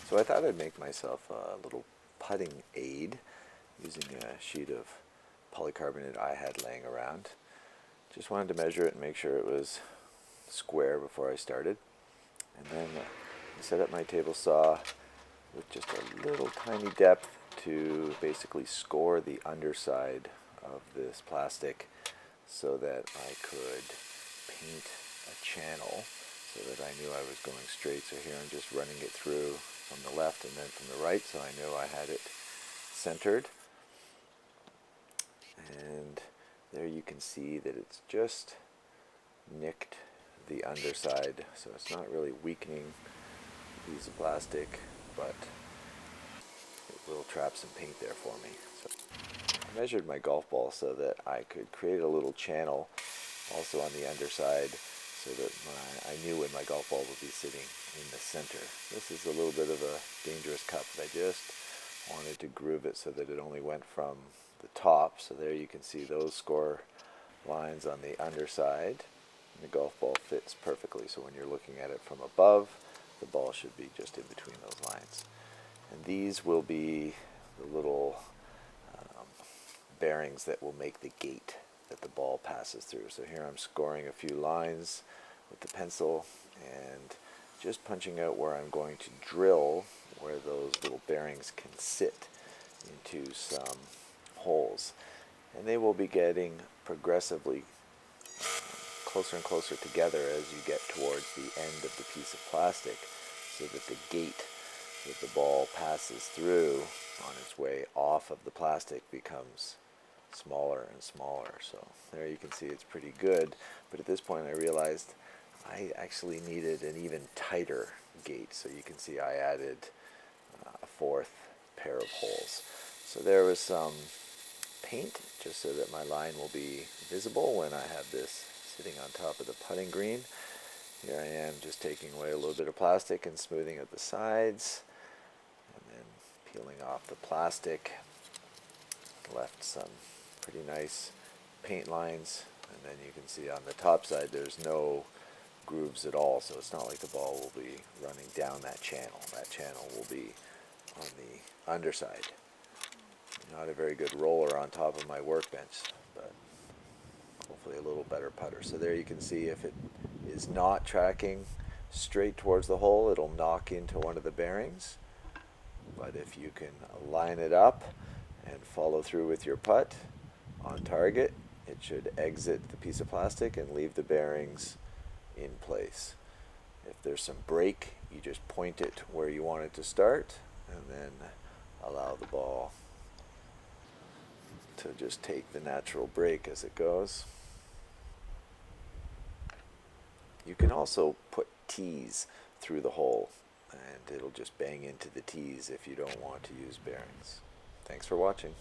So I thought I'd make myself a little putting aid using a sheet of polycarbonate I had laying around. Just wanted to measure it and make sure it was square before I started. And then I set up my table saw with just a little tiny depth to basically score the underside of this plastic so that I could paint a channel so that I knew I was going straight. So here I'm just running it through from the left and then from the right, so I knew I had it centered. And there you can see that it's just nicked the underside, so it's not really weakening the piece of plastic, but it will trap some paint there for me. So I measured my golf ball so that I could create a little channel also on the underside so that I knew when my golf ball would be sitting in the center. This is a little bit of a dangerous cup, but I just wanted to groove it so that it only went from the top. So there you can see those score lines on the underside. And the golf ball fits perfectly, so when you're looking at it from above, the ball should be just in between those lines. And these will be the little bearings that will make the gate that the ball passes through. So here I'm scoring a few lines with the pencil and just punching out where I'm going to drill where those little bearings can sit into some holes. And they will be getting progressively closer and closer together as you get towards the end of the piece of plastic, so that the gate that the ball passes through on its way off of the plastic becomes smaller and smaller. So there you can see it's pretty good, but at this point I realized I actually needed an even tighter gate. So you can see I added a fourth pair of holes. So there was some paint just so that my line will be visible when I have this sitting on top of the putting green. Here I am just taking away a little bit of plastic and smoothing out the sides, and then peeling off the plastic. Left some pretty nice paint lines, and then you can see on the top side there's no grooves at all, so it's not like the ball will be running down that channel. That channel will be on the underside. Not a very good roller on top of my workbench, but hopefully a little better putter. So there you can see if it is not tracking straight towards the hole, it'll knock into one of the bearings. But if you can line it up and follow through with your putt on target, it should exit the piece of plastic and leave the bearings in place. If there's some break, you just point it where you want it to start and then allow the ball to just take the natural break as it goes. You can also put tees through the hole and it'll just bang into the tees if you don't want to use bearings. Thanks for watching.